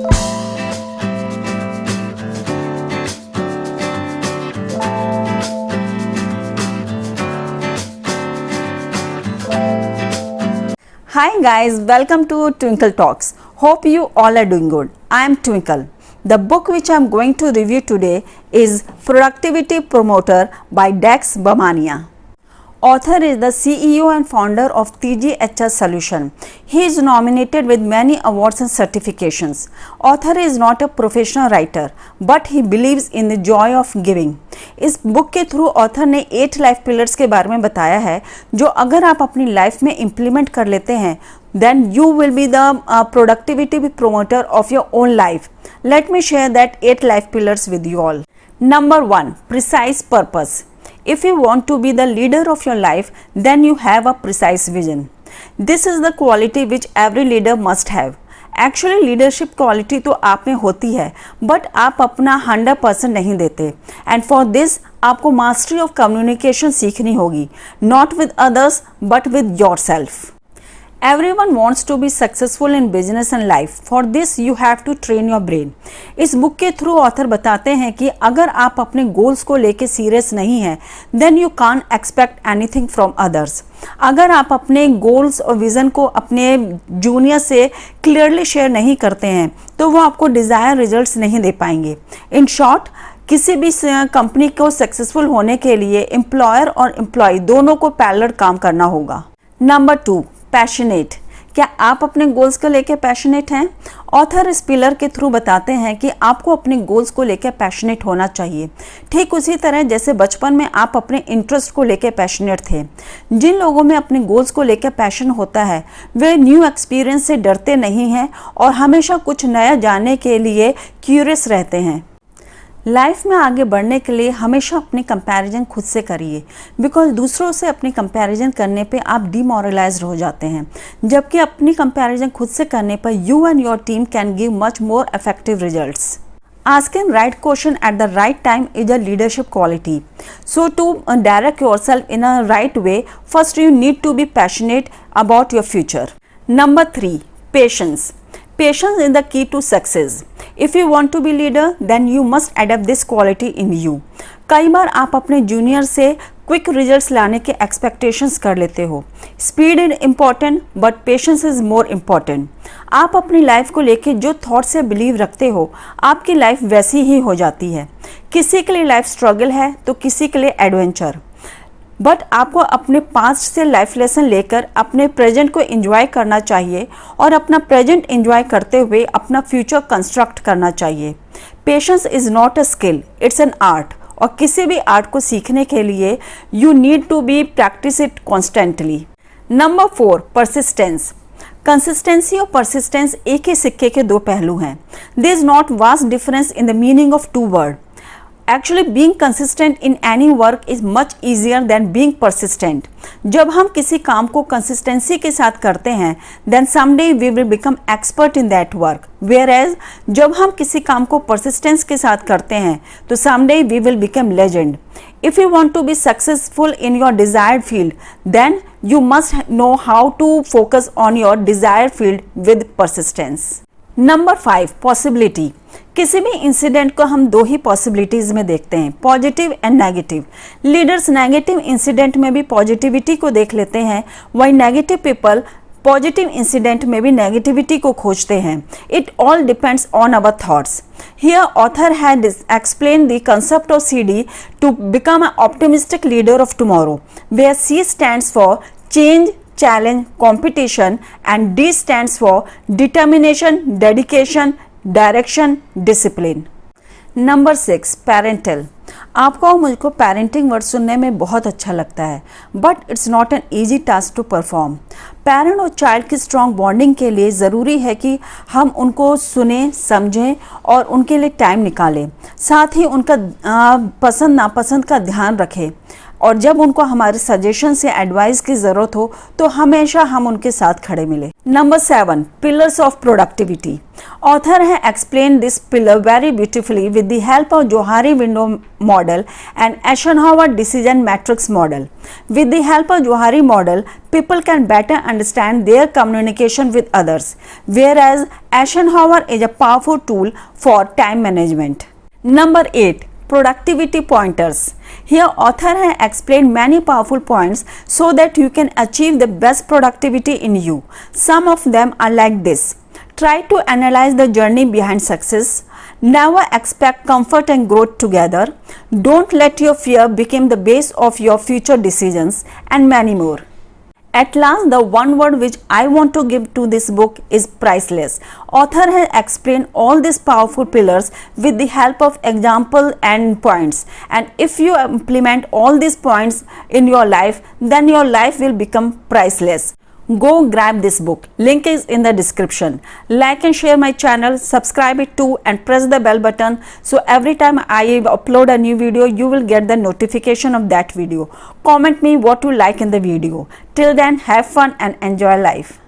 Hi guys, welcome to Twinkle Talks. Hope you all are doing good. I am Twinkle. The book which I am going to review today is Productivity Promoter by Dex Bamania. Author is the CEO and founder of TGHS Solution. He is nominated with many awards and certifications. Author is not a professional writer, but he believes in the joy of giving. इस book के through author ने 8 life pillars के बारे में बताया है जो अगर आप अपनी लाइफ में इम्प्लीमेंट कर लेते हैं then you will be the productivity promoter of your own life. Let me share that 8 life pillars with you all. Number 1, precise purpose. If you want to be the leader of your life, then you have a precise vision. This is the quality which every leader must have. Actually leadership quality तो आप में होती है but आप अपना 100% नहीं देते and for this आपको मास्टरी ऑफ कम्युनिकेशन सीखनी होगी, not with others but with yourself. Everyone wants to be successful in business and life. For this you have to train your brain. इस बुक के through author बताते हैं कि अगर आप अपने गोल्स को लेके सीरियस नहीं हैं then you can't expect anything from others. अगर आप अपने गोल्स और विज़न को अपने जूनियर से क्लियरली शेयर नहीं करते हैं तो वो आपको डिज़ायर रिजल्ट्स नहीं दे पाएंगे. इन शॉर्ट, किसी भी कंपनी को सक्सेसफुल होने के लिए एम्प्लॉयर और एम्प्लॉय दोनों को पैरेलल काम करना होगा. Number 2, passionate. क्या आप अपने गोल्स को लेकर पैशनेट हैं? ऑथर इस पिलर के थ्रू बताते हैं कि आपको अपने गोल्स को लेकर पैशनेट होना चाहिए, ठीक उसी तरह जैसे बचपन में आप अपने इंटरेस्ट को लेकर पैशनेट थे. जिन लोगों में अपने गोल्स को लेकर पैशन होता है वे न्यू एक्सपीरियंस से डरते नहीं हैं और हमेशा कुछ नया जानने के लिए क्यूरियस रहते हैं. लाइफ में आगे बढ़ने के लिए हमेशा अपनी कंपैरिजन खुद से करिए, बिकॉज दूसरों से अपनी कंपैरिजन करने पे आप डिमोरलाइज्ड हो जाते हैं, जबकि अपनी कंपैरिजन खुद से करने पर you and your team can give much more effective results. Asking right question at the right time is a leadership quality. So to direct yourself in a right way, first you need to be passionate about your future. Number 3, patience. Patience is the key to success. If you want to be leader, then you must adapt this quality in you. कई बार आप अपने junior से quick results लाने के expectations कर लेते हो. Speed is important but patience is more important. आप अपनी लाइफ को लेके जो थॉट से बिलीव रखते हो आपकी लाइफ वैसी ही हो जाती है. किसी के लिए लाइफ स्ट्रगल है तो किसी के लिए एडवेंचर, बट आपको अपने पास्ट से लाइफ लेसन लेकर अपने प्रेजेंट को एंजॉय करना चाहिए और अपना प्रेजेंट एंजॉय करते हुए अपना फ्यूचर कंस्ट्रक्ट करना चाहिए. Patience is not a skill, it's an art. और किसी भी आर्ट को सीखने के लिए you need to be practice it constantly. Number 4, persistence. Consistency और परसिस्टेंस एक ही सिक्के के दो पहलू हैं. There is not vast difference in the meaning of two word. Actually being consistent in any work is much easier than being persistent. जब हम किसी काम को कंसिस्टेंसी के साथ करते हैं then someday we will become expert in that work. Whereas जब हम किसी काम को persistence के साथ करते हैं तो someday we will become legend. If you want to be successful in your desired field, then you must know how to focus on your desired field with persistence. Number 5, possibility. किसी भी incident को हम 2 ही possibilities में देखते हैं, positive and negative. Leaders negative incident में भी positivity को देख लेते हैं, वही नेगेटिव पीपल पॉजिटिव इंसिडेंट में भी नेगेटिविटी को खोजते हैं. It all depends on our thoughts. Here author had explained the concept of CD to become an optimistic leader of tomorrow, where C stands for change, challenge, competition and D stands for determination, dedication, direction, discipline. Number 6, parental. आपको और मुझको parenting word सुनने में बहुत अच्छा लगता है but it's not an easy task to perform. Parent और चाइल्ड की स्ट्रॉन्ग बॉन्डिंग के लिए ज़रूरी है कि हम उनको सुने, समझें और उनके लिए टाइम निकालें, साथ ही उनका पसंद नापसंद का ध्यान रखें. और जब उनको हमारे सजेशन से एडवाइस की ज़रूरत हो तो हमेशा हम उनके साथ खड़े मिले। Number 7, pillars of productivity. Author है explain this pillar very beautifully with the help of Johari window model and Eisenhower decision matrix model. With the help of Johari model, people can better understand their communication with others, whereas Eisenhower is a powerful tool for time management. Number 8, productivity pointers. Here author has explained many powerful points so that you can achieve the best productivity in you. Some of them are like this. Try to analyze the journey behind success. Never expect comfort and growth together. Don't let your fear become the base of your future decisions, and many more. At last, the one word which I want to give to this book is priceless. Author has explained all these powerful pillars with the help of example and points. And if you implement all these points in your life, then your life will become priceless. Go grab this book. Link is in the description. Like and share my channel, subscribe it too, and press the bell button so every time I upload a new video, you will get the notification of that video. Comment me what you like in the video. Till then, have fun and enjoy life.